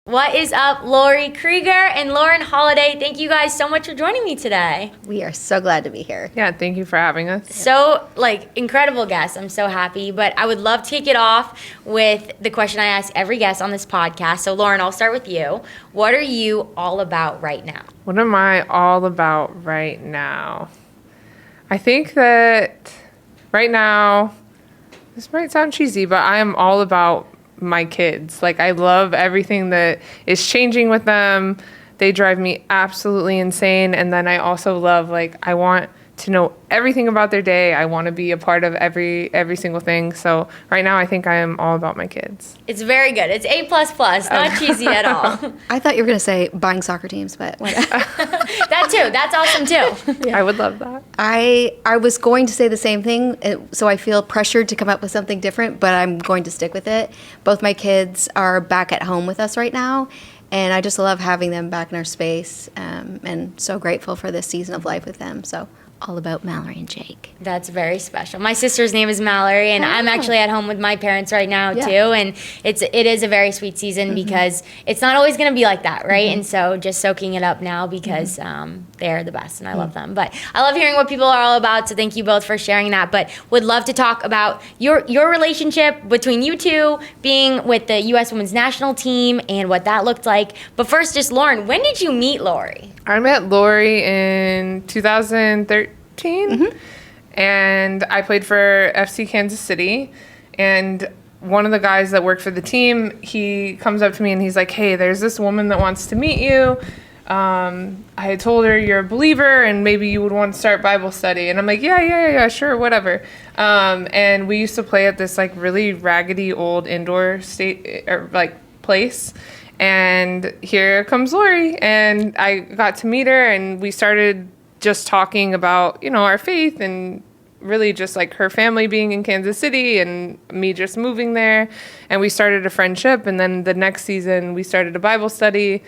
What is up, Lori Krueger and Lauren Holiday? Thank you guys so much for joining me today. We are so glad to be here. Yeah, thank you for having us. So, incredible guests. I'm so happy. But I would love to kick it off with the question I ask every guest on this podcast. So, Lauren, I'll start with you. What are you all about right now? What am I all about right now? I think that right now, this might sound cheesy, but I am all about my kids. I love everything that is changing with them. They drive me absolutely insane. And then I also love, I want to know everything about their day. I want to be a part of every single thing. So right now I think I am all about my kids. It's very good. It's A++, not cheesy at all. I thought you were going to say buying soccer teams, but whatever. That too. That's awesome too. Yeah. I would love that. I was going to say the same thing, so I feel pressured to come up with something different, but I'm going to stick with it. Both my kids are back at home with us right now, and I just love having them back in our space, and so grateful for this season of life with them. So all about Mallory and Jake. That's very special. My sister's name is Mallory, and I'm actually at home with my parents right now too. And it is a very sweet season because it's not always going to be like that, right? And so just soaking it up now because they're the best, and I love them. But I love hearing what people are all about. So thank you both for sharing that. But would love to talk about your relationship between you two, being with the U.S. Women's National Team, and what that looked like. But first, just Lauren, when did you meet Lori? I met Lori in 2013. And I played for FC Kansas City, and one of the guys that worked for the team, he comes up to me and he's like, hey, there's this woman that wants to meet you. I had told her you're a believer and maybe you would want to start Bible study. And I'm like, yeah, sure, whatever. And we used to play at this really raggedy old indoor place. And here comes Lori, and I got to meet her, and we started just talking about, our faith, and really just her family being in Kansas City and me just moving there. And we started a friendship. And then the next season we started a Bible study.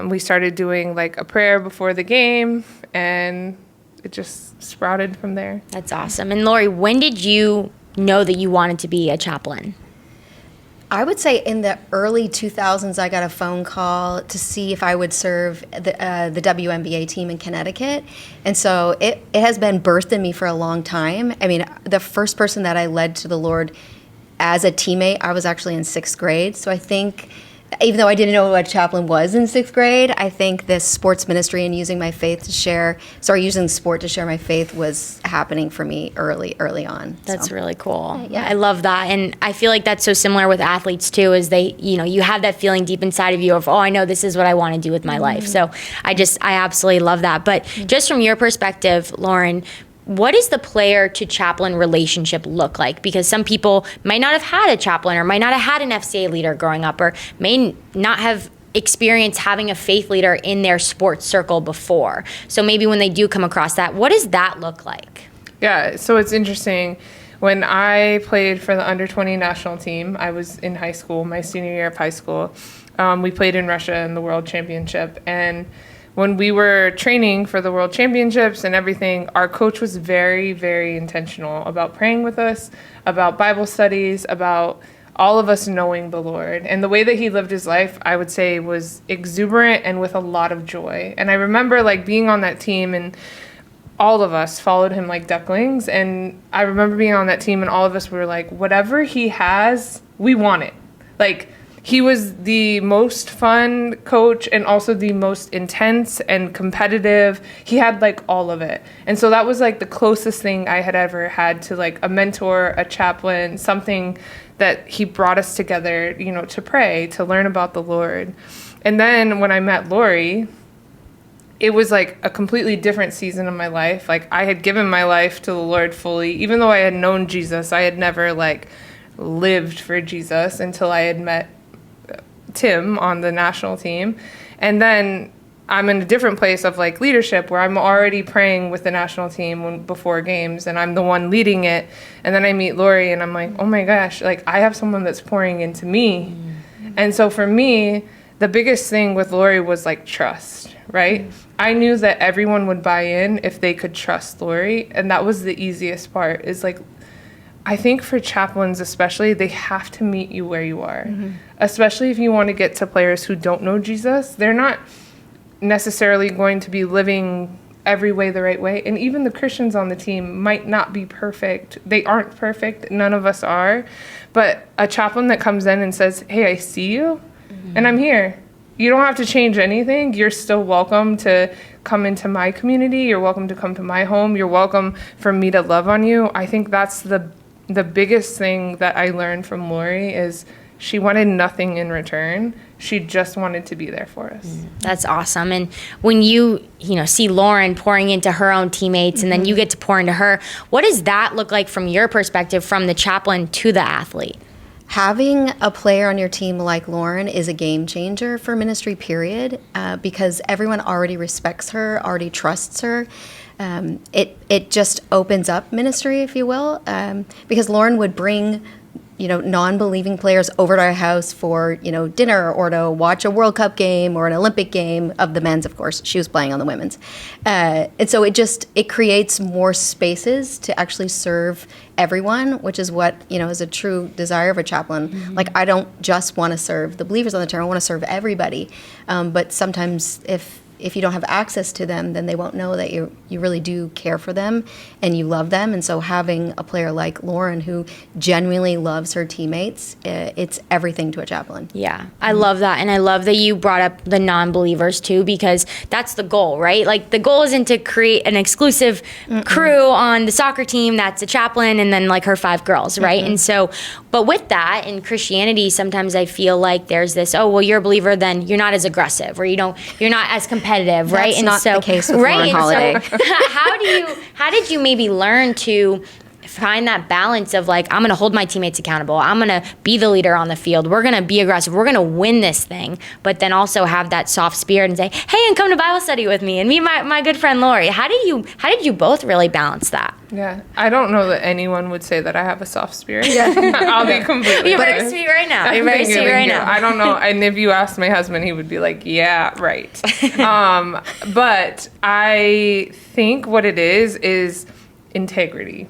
We started doing a prayer before the game, and it just sprouted from there. That's awesome. And Lori, when did you know that you wanted to be a chaplain? I would say in the early 2000s, I got a phone call to see if I would serve the WNBA team in Connecticut. And so it has been birthed in me for a long time. I mean, the first person that I led to the Lord as a teammate, I was actually in 6th grade. So I think, even though I didn't know what a chaplain was in 6th grade, I think this sports ministry and using sport to share my faith was happening for me early on. That's really cool. Yeah. I love that. And I feel like that's so similar with athletes too, is they, you have that feeling deep inside of you of, I know this is what I want to do with my life. So I absolutely love that. But just from your perspective, Lauren, what does the player to chaplain relationship look like? Because some people might not have had a chaplain, or might not have had an FCA leader growing up, or may not have experienced having a faith leader in their sports circle before. So maybe when they do come across that, what does that look like? Yeah, so it's interesting. When I played for the under-20 national team, I was in high school, my senior year of high school. We played in Russia in the World Championship, and when we were training for the World Championships and everything, our coach was very, very intentional about praying with us, about Bible studies, about all of us knowing the Lord. And the way that he lived his life, I would say, was exuberant and with a lot of joy. And I remember being on that team, and all of us followed him like ducklings. And I remember being on that team, and all of us were like, whatever he has, we want it. He was the most fun coach and also the most intense and competitive. He had all of it. And so that was the closest thing I had ever had to a mentor, a chaplain, something that he brought us together, to pray, to learn about the Lord. And then when I met Lori, it was a completely different season of my life. I had given my life to the Lord fully. Even though I had known Jesus, I had never lived for Jesus until I had met Tim on the national team. And then I'm in a different place of leadership, where I'm already praying with the national team before games, and I'm the one leading it. And then I meet Lori, and I'm like, oh my gosh, I have someone that's pouring into me. And so for me, the biggest thing with Lori was trust, right? I knew that everyone would buy in if they could trust Lori, and that was the easiest part, is I think for chaplains especially, they have to meet you where you are. Especially if you want to get to players who don't know Jesus. They're not necessarily going to be living every way the right way. And even the Christians on the team might not be perfect. They aren't perfect. None of us are. But a chaplain that comes in and says, hey, I see you and I'm here. You don't have to change anything. You're still welcome to come into my community. You're welcome to come to my home. You're welcome for me to love on you. I think that's the biggest thing that I learned from Lori is she wanted nothing in return. She just wanted to be there for us. That's awesome. And when you see Lauren pouring into her own teammates and then you get to pour into her, what does that look like from your perspective, from the chaplain to the athlete? Having a player on your team like Lauren is a game changer for ministry, period, because everyone already respects her, already trusts her. It just opens up ministry, if you will, because Lauren would bring non-believing players over to our house for, dinner or to watch a World Cup game or an Olympic game of the men's, of course. She was playing on the women's. And so it creates more spaces to actually serve everyone, which is what, is a true desire of a chaplain. Like, I don't just want to serve the believers on the team. I want to serve everybody. But sometimes if you don't have access to them, then they won't know that you really do care for them and you love them. And so having a player like Lauren who genuinely loves her teammates, it's everything to a chaplain. Yeah, I love that. And I love that you brought up the non-believers too, because that's the goal, right? Like, the goal isn't to create an exclusive crew on the soccer team that's a chaplain and then like her 5 girls, right? And so, but with that, in Christianity, sometimes I feel like there's this, oh, well, you're a believer, then you're not as aggressive, or you're not as competitive, right? That's not the case with Lauren Holiday. So how did you maybe learn to find that balance of like, I'm going to hold my teammates accountable. I'm going to be the leader on the field. We're going to be aggressive. We're going to win this thing. But then also have that soft spirit and say, hey, and come to Bible study with me and meet my good friend Lori. How did you both really balance that? Yeah, I don't know that anyone would say that I have a soft spirit. I'll be completely You're honest. very sweet right now. You're very sweet right now. I don't know. And if you asked my husband, he would be like, yeah, right. But I think what it is integrity.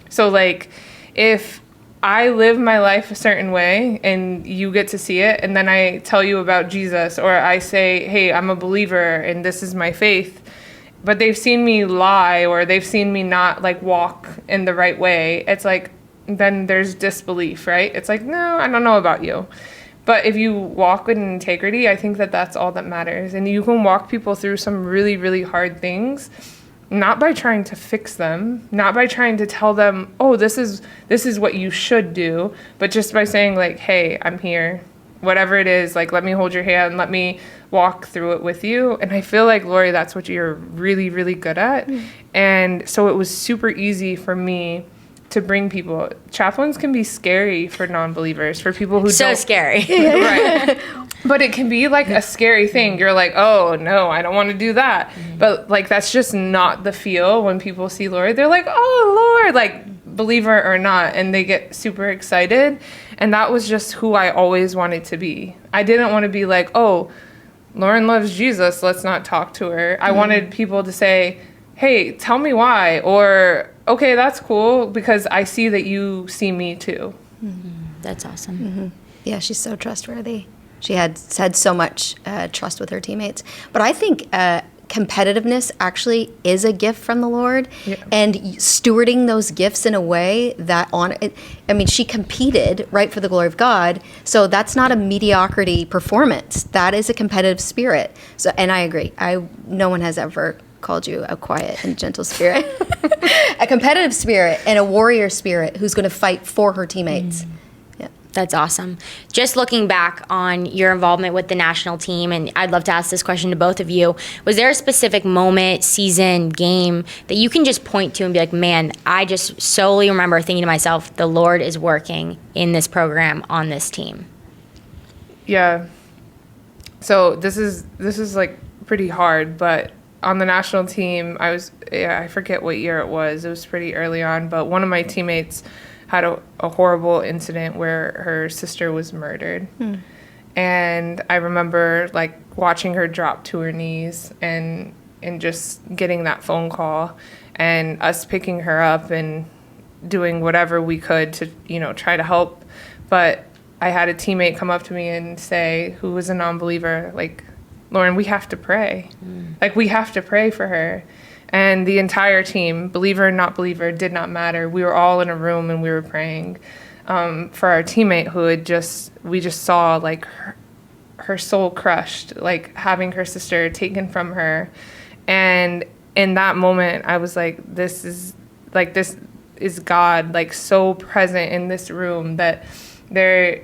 So, like, if I live my life a certain way and you get to see it, and then I tell you about Jesus, or I say, hey, I'm a believer and this is my faith, but they've seen me lie or they've seen me not, like, walk in the right way, it's like, then there's disbelief, right? It's like, no, I don't know about you. But if you walk with integrity, I think that that's all that matters. And you can walk people through some really, really hard things, not by trying to fix them, not by trying to tell them, oh, this is what you should do, but just by saying, like, hey, I'm here. Whatever it is, like, let me hold your hand, let me walk through it with you. And I feel like, Lori, that's what you're really, really good at. And so it was super easy for me to bring people. Chaplains can be scary for non-believers, for people who so don't. Scary. Right. But it can be like a scary thing. You're like, oh, no, I don't want to do that. But, like, that's just not the feel when people see Lori. They're like, oh, Lord, like, believer or not. And they get super excited. And that was just who I always wanted to be. I didn't want to be like, oh, Lauren loves Jesus, let's not talk to her. I wanted people to say, hey, tell me why. Or, okay, that's cool because I see that you see me too. That's awesome. Yeah, she's so trustworthy. She had so much trust with her teammates. But I think competitiveness actually is a gift from the Lord. Yeah. And stewarding those gifts in a way that she competed, right, for the glory of God. So that's not a mediocrity performance. That is a competitive spirit. So, and I agree. No one has ever called you a quiet and gentle spirit. A competitive spirit and a warrior spirit who's going to fight for her teammates. That's awesome. Just looking back on your involvement with the national team, and I'd love to ask this question to both of you, was there a specific moment, season, game that you can just point to and be like, man, I just solely remember thinking to myself, the Lord is working in this program on this team? Yeah. So this is like pretty hard, but on the national team, I forget what year it was. It was pretty early on, but one of my teammates had a horrible incident where her sister was murdered. And I remember, like, watching her drop to her knees and just getting that phone call and us picking her up and doing whatever we could to, try to help. But I had a teammate come up to me and say, who was a non-believer, like, Lauren, we have to pray. Like, we have to pray for her. And the entire team, believer and not believer, did not matter. We were all in a room and we were praying for our teammate who we just saw like her soul crushed, like having her sister taken from her. And in that moment, I was like, this is God, like so present in this room that there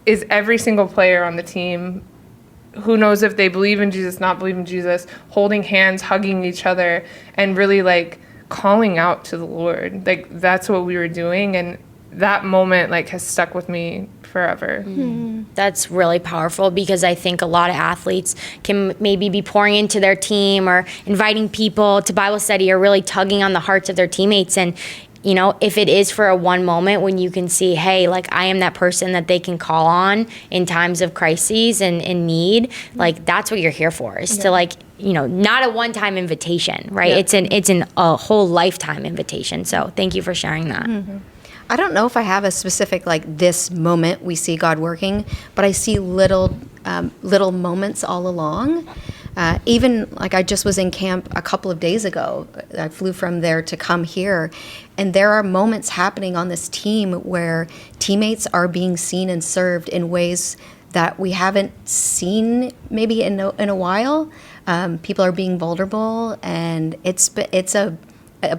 is every single player on the team, who knows if they believe in Jesus, not believe in Jesus, holding hands, hugging each other, and really like calling out to the Lord. Like that's what we were doing, and that moment like has stuck with me forever. That's really powerful, because I think a lot of athletes can maybe be pouring into their team or inviting people to Bible study or really tugging on the hearts of their teammates. And if it is for a one moment when you can see, hey, like I am that person that they can call on in times of crises and in need, like that's what you're here for, is to like, not a one-time invitation, right? Yeah. It's a whole lifetime invitation. So thank you for sharing that. I don't know if I have a specific, like this moment we see God working, but I see little moments all along. Even like I just was in camp a couple of days ago. I flew from there to come here, and there are moments happening on this team where teammates are being seen and served in ways that we haven't seen maybe in a while. People are being vulnerable, and it's a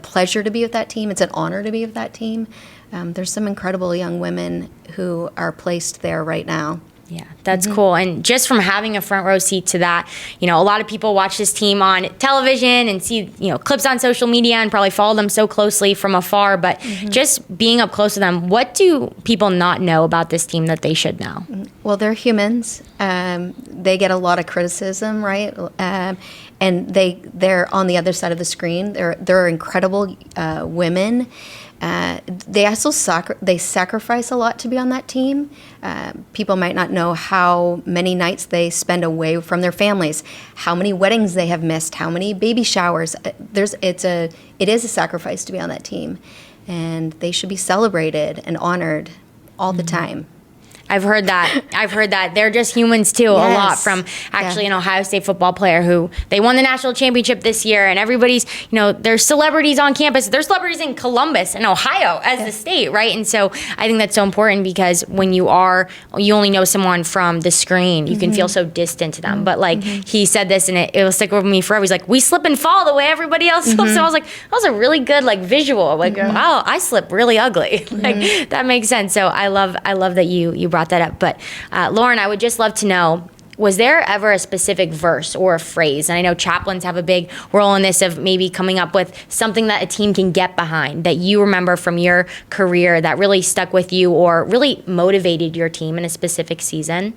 pleasure to be with that team. It's an honor to be with that team. There's some incredible young women who are placed there right now. Yeah, that's cool. And just from having a front row seat to that, a lot of people watch this team on television and see, clips on social media and probably follow them so closely from afar. But just being up close to them, what do people not know about this team that they should know? Well, they're humans. They get a lot of criticism, right? And they're on the other side of the screen. They're incredible women. They also sacrifice a lot to be on that team. People might not know how many nights they spend away from their families, how many weddings they have missed, how many baby showers. It is a sacrifice to be on that team, and they should be celebrated and honored all the time. I've heard that. They're just humans too, a lot, from actually an Ohio State football player who they won the national championship this year, and everybody's, there's celebrities on campus. There's celebrities in Columbus and Ohio as the state, right? And so I think that's so important, because when you only know someone from the screen, you can feel so distant to them. But like he said this, and it will stick with me forever. He's like, we slip and fall the way everybody else slips. So I was like, that was a really good like visual. Like, wow, I slip really ugly. Like that makes sense. So I love that you brought that up. But Lauren, I would just love to know, was there ever a specific verse or a phrase? And I know chaplains have a big role in this, of maybe coming up with something that a team can get behind that you remember from your career that really stuck with you or really motivated your team in a specific season.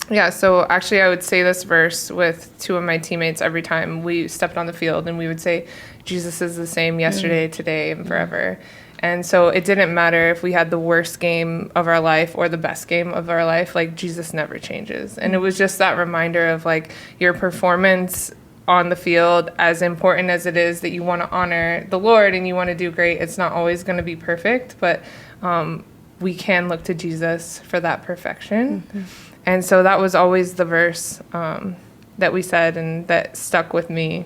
Yeah, so actually I would say this verse with two of my teammates every time we stepped on the field, and we would say, Jesus is the same yesterday, today, and forever. And so it didn't matter if we had the worst game of our life or the best game of our life, like Jesus never changes. And it was just that reminder of like your performance on the field, as important as it is that you want to honor the Lord and you want to do great, it's not always going to be perfect, but we can look to Jesus for that perfection. And so that was always the verse that we said, and that stuck with me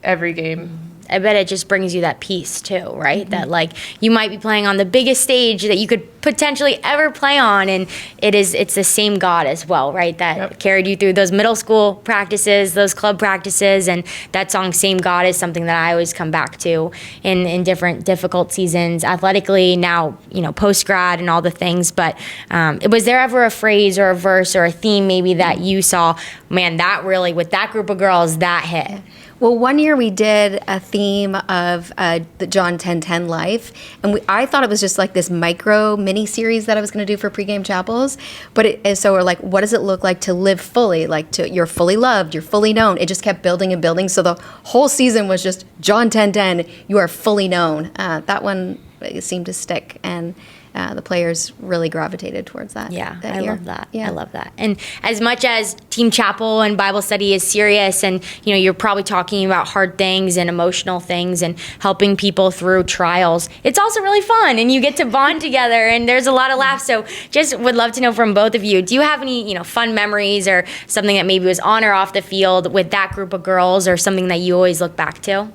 every game. I bet it just brings you that peace too, right? That like you might be playing on the biggest stage that you could potentially ever play on, and it's the same God as well, right? That carried you through those middle school practices, those club practices, and that song "Same God" is something that I always come back to in different difficult seasons athletically. Now, post grad and all the things. But was there ever a phrase or a verse or a theme maybe that you saw, man, that really with that group of girls that hit? Well, one year we did a theme of the John 10:10 life, and I thought it was just like this micro mini series that I was going to do for pregame chapels. But so we're like, what does it look like to live fully? Like you're fully loved, you're fully known. It just kept building and building. So the whole season was just John 10:10. You are fully known. That one seemed to stick, and the players really gravitated towards that. Yeah, that I year. love that. Yeah. I love that. And as much as Team Chapel and Bible study is serious, and you're probably talking about hard things and emotional things and helping people through trials, it's also really fun, and you get to bond together, and there's a lot of laughs. So just would love to know from both of you, do you have any fun memories or something that maybe was on or off the field with that group of girls, or something that you always look back to?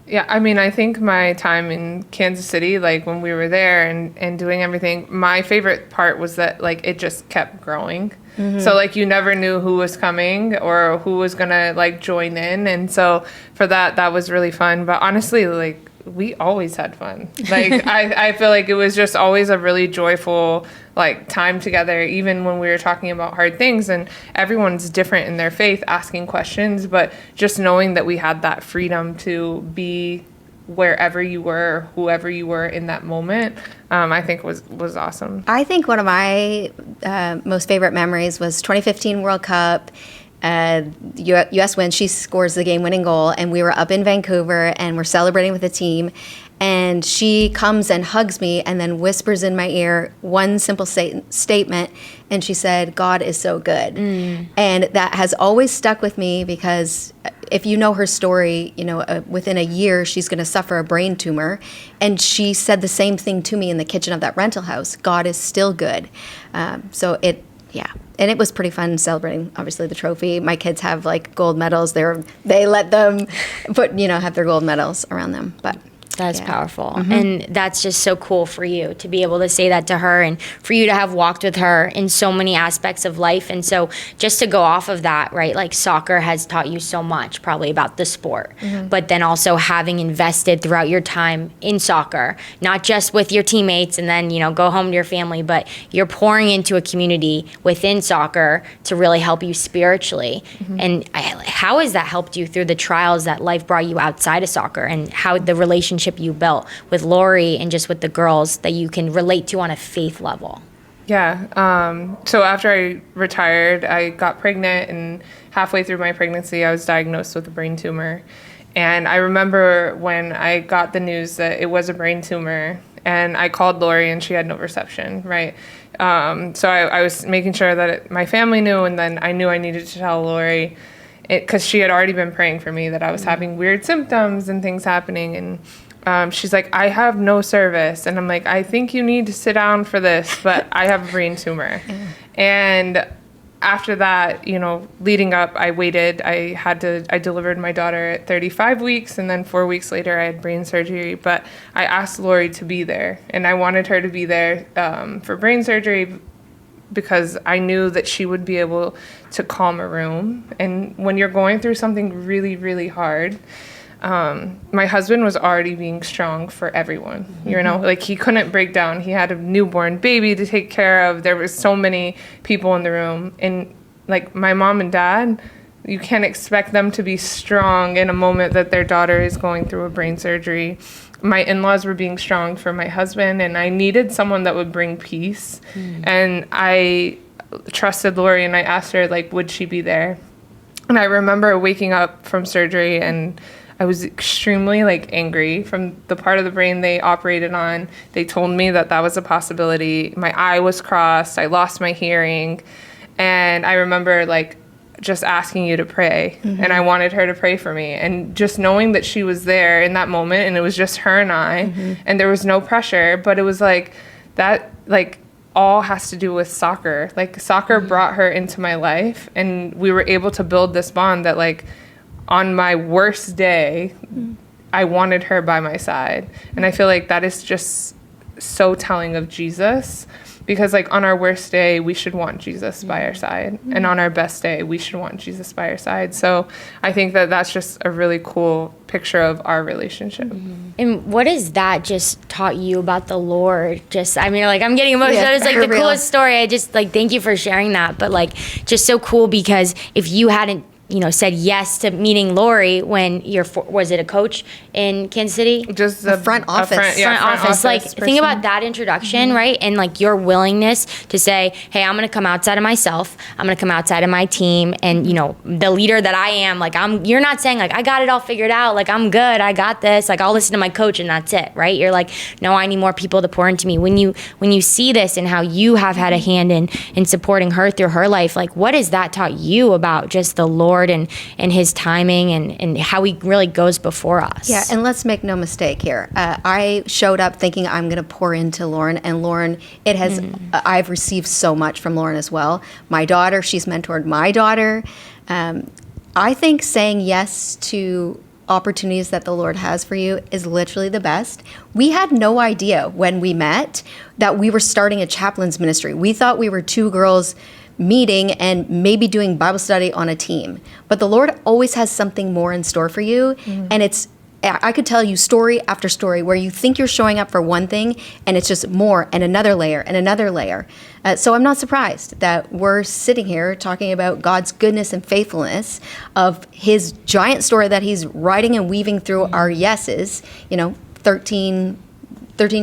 Yeah, I mean, I think my time in Kansas City, like when we were there and doing everything, my favorite part was that like it just kept growing. So like you never knew who was coming or who was gonna like join in, and so for that was really fun. But honestly, like we always had fun. Like I feel like it was just always a really joyful like time together, even when we were talking about hard things, and everyone's different in their faith, asking questions, but just knowing that we had that freedom to be wherever you were, whoever you were in that moment, I think was awesome. I think one of my most favorite memories was 2015 World Cup. US wins. She scores the game-winning goal, and we were up in Vancouver, and we're celebrating with the team. And she comes and hugs me, and then whispers in my ear one simple statement, and she said, "God is so good." And that has always stuck with me, because if you know her story, within a year she's going to suffer a brain tumor, and she said the same thing to me in the kitchen of that rental house. God is still good. And it was pretty fun celebrating, obviously, the trophy. My kids have like gold medals. They let them have their gold medals around them. But That's powerful. And that's just so cool for you to be able to say that to her, and for you to have walked with her in so many aspects of life. And so just to go off of that, right, like soccer has taught you so much probably about the sport, but then also having invested throughout your time in soccer, not just with your teammates and then, go home to your family, but you're pouring into a community within soccer to really help you spiritually. And how has that helped you through the trials that life brought you outside of soccer, and how the relationship you built with Lori and just with the girls that you can relate to on a faith level? Yeah. So after I retired, I got pregnant, and halfway through my pregnancy, I was diagnosed with a brain tumor. And I remember when I got the news that it was a brain tumor, and I called Lori, and she had no reception, right? So I was making sure that my family knew, and then I knew I needed to tell Lori, because she had already been praying for me that I was having weird symptoms and things happening. And she's like, "I have no service." And I'm like, "I think you need to sit down for this, but I have a brain tumor." And after that, leading up, I waited. I delivered my daughter at 35 weeks, and then 4 weeks later, I had brain surgery. But I asked Lori to be there, and I wanted her to be there for brain surgery, because I knew that she would be able to calm a room. And when you're going through something really, really hard, my husband was already being strong for everyone. Like he couldn't break down. He had a newborn baby to take care of. There was so many people in the room. And like my mom and dad, you can't expect them to be strong in a moment that their daughter is going through a brain surgery. My in-laws were being strong for my husband, and I needed someone that would bring peace. And I trusted Lori, and I asked her, like, would she be there? And I remember waking up from surgery, and I was extremely, like, angry from the part of the brain they operated on. They told me that was a possibility. My eye was crossed. I lost my hearing. And I remember, like, just asking you to pray, and I wanted her to pray for me, and just knowing that she was there in that moment, and it was just her and I, and there was no pressure, but it was like that, like all has to do with soccer. Like soccer brought her into my life, and we were able to build this bond that, like, on my worst day, I wanted her by my side. And I feel like that is just so telling of Jesus, because like on our worst day, we should want Jesus by our side. And on our best day, we should want Jesus by our side. So I think that that's just a really cool picture of our relationship. And what has that just taught you about the Lord? I'm getting emotional. Yeah, It's like the real. coolest story. I just thank you for sharing that. But like, just so cool, because if you hadn't said yes to meeting Lori when was it a coach in Kansas City? Just the front office. Front office. Like, think about that introduction, right? And like your willingness to say, hey, I'm going to come outside of myself. I'm going to come outside of my team. And, the leader that I am, like, you're not saying like, I got it all figured out. Like, I'm good. I got this. Like, I'll listen to my coach and that's it, right? You're like, no, I need more people to pour into me. When you see this and how you have had a hand in supporting her through her life, like, what has that taught you about just the Lord and his timing and how he really goes before us? Yeah, and let's make no mistake here. I showed up thinking I'm going to pour into Lauren, and Lauren, I've received so much from Lauren as well. My daughter, she's mentored my daughter. I think saying yes to opportunities that the Lord has for you is literally the best. We had no idea when we met that we were starting a chaplain's ministry. We thought we were two girls meeting and maybe doing Bible study on a team. But the Lord always has something more in store for you. And I could tell you story after story where you think you're showing up for one thing and it's just more and another layer and another layer. So I'm not surprised that we're sitting here talking about God's goodness and faithfulness of his giant story that he's writing and weaving through our yeses, 13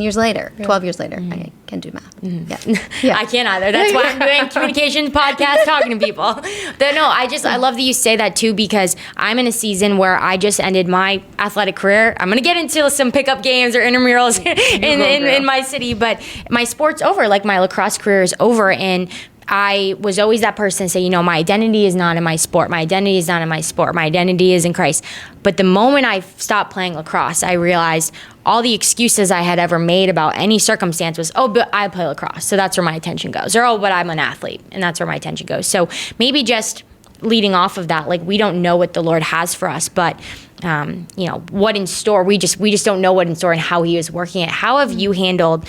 years later, 12 years later. I can do math. Yeah. I can't either. That's why I'm doing communications podcast, talking to people. But no, I love that you say that too, because I'm in a season where I just ended my athletic career. I'm going to get into some pickup games or intramurals in my city, but my sport's over. Like, my lacrosse career is over, and I was always that person to say, my identity is not in my sport. My identity is not in my sport. My identity is in Christ. But the moment I stopped playing lacrosse, I realized all the excuses I had ever made about any circumstance was, but I play lacrosse, so that's where my attention goes. Or, but I'm an athlete, and that's where my attention goes. So maybe just leading off of that, like, we don't know what the Lord has for us, but what in store, we just don't know what in store and how he is working it. How have you handled,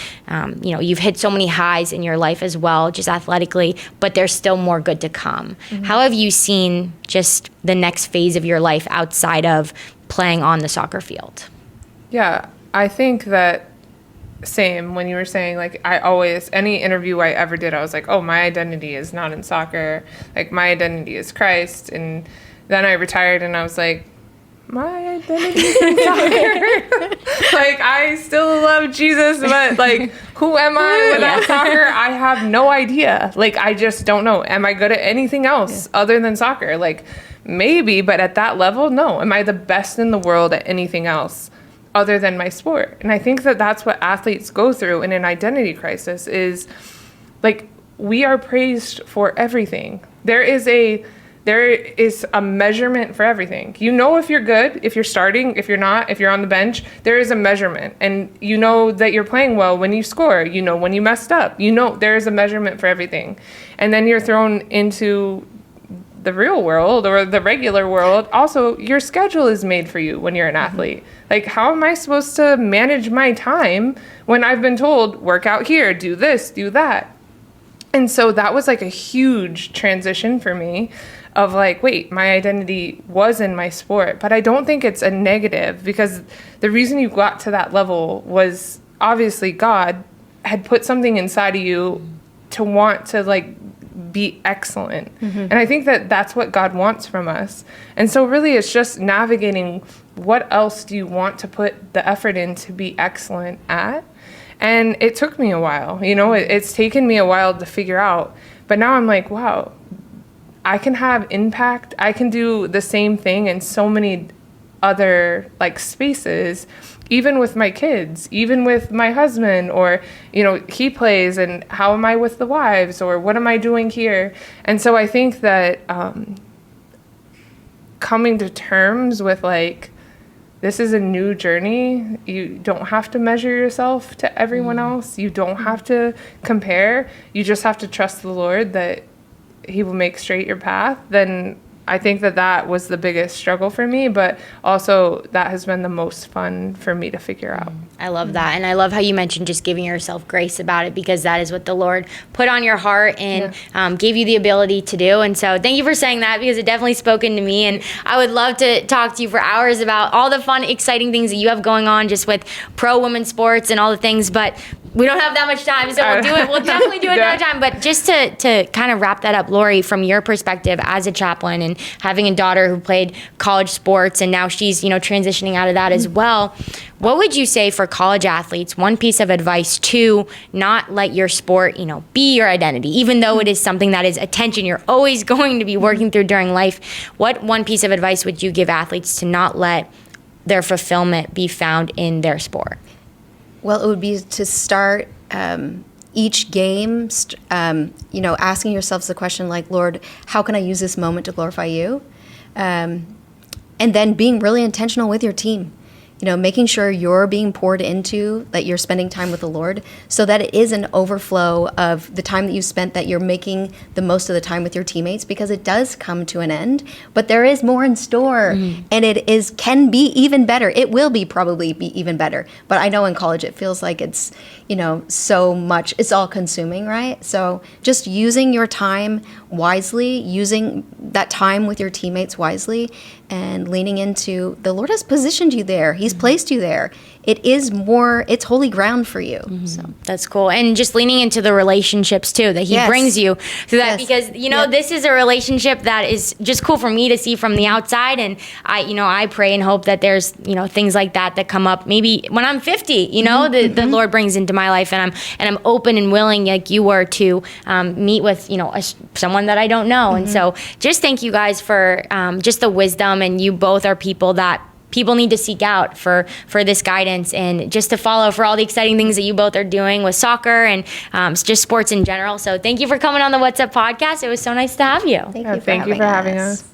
you've hit so many highs in your life as well, just athletically, but there's still more good to come. How have you seen just the next phase of your life outside of playing on the soccer field? Yeah, I think that same when you were saying, like, any interview I ever did, I was like, my identity is not in soccer. Like, my identity is Christ. And then I retired and I was like, my identity is in soccer. Like, I still love Jesus, but like, who am I without soccer? I have no idea. Like, I just don't know. Am I good at anything else other than soccer? Like, maybe, but at that level, no. Am I the best in the world at anything else other than my sport? And I think that that's what athletes go through in an identity crisis is, like, we are praised for everything. There is a measurement for everything. If you're good, if you're starting, if you're not, if you're on the bench, there is a measurement. And that you're playing well when you score, when you messed up, there is a measurement for everything. And then you're thrown into the real world or the regular world. Also, your schedule is made for you when you're an athlete. Like, how am I supposed to manage my time when I've been told, work out here, do this, do that? And so that was like a huge transition for me of like, wait, my identity was in my sport, but I don't think it's a negative, because the reason you got to that level was obviously God had put something inside of you to want to like be excellent. And I think that that's what God wants from us. And so really it's just navigating, what else do you want to put the effort in to be excellent at? And it took me a while, it's taken me a while to figure out, but now I'm like, wow, I can have impact. I can do the same thing in so many other like spaces, even with my kids, even with my husband, or, he plays, and how am I with the wives, or what am I doing here? And so I think that coming to terms with like, this is a new journey. You don't have to measure yourself to everyone else. You don't have to compare. You just have to trust the Lord that he will make straight your path. Then I think that was the biggest struggle for me, but also that has been the most fun for me to figure out. I love that. And I love how you mentioned just giving yourself grace about it, because that is what the Lord put on your heart and gave you the ability to do. And so thank you for saying that, because it definitely spoken to me. And I would love to talk to you for hours about all the fun, exciting things that you have going on just with pro women's sports and all the things. But we don't have that much time, so we'll do it. We'll definitely do it another time. But just to kind of wrap that up, Lori, from your perspective as a chaplain and having a daughter who played college sports and now she's, transitioning out of that as well, what would you say for college athletes, one piece of advice to not let your sport, be your identity, even though it is something that is attention you're always going to be working through during life? What one piece of advice would you give athletes to not let their fulfillment be found in their sport? Well, it would be to start each game, asking yourselves the question like, Lord, how can I use this moment to glorify you? And then being really intentional with your team. Making sure you're being poured into, that you're spending time with the Lord, so that it is an overflow of the time that you spent, that you're making the most of the time with your teammates, because it does come to an end, but there is more in store, and it can be even better. It will probably be even better. But I know in college it feels like it's, so much, it's all consuming, right? So just using your time wisely, using that time with your teammates wisely, and leaning into the Lord has positioned you there. He's placed you there. It's holy ground for you. So that's cool. And just leaning into the relationships too, that he brings you through that, because, this is a relationship that is just cool for me to see from the outside. And I pray and hope that there's, things like that come up maybe when I'm 50, the Lord brings into my life, and I'm open and willing, like you were, to meet with, someone that I don't know. And so just thank you guys for just the wisdom, and you both are people that people need to seek out for this guidance, and just to follow for all the exciting things that you both are doing with soccer and just sports in general. So thank you for coming on the What's Up podcast. It was so nice to have you. Thank you for having us.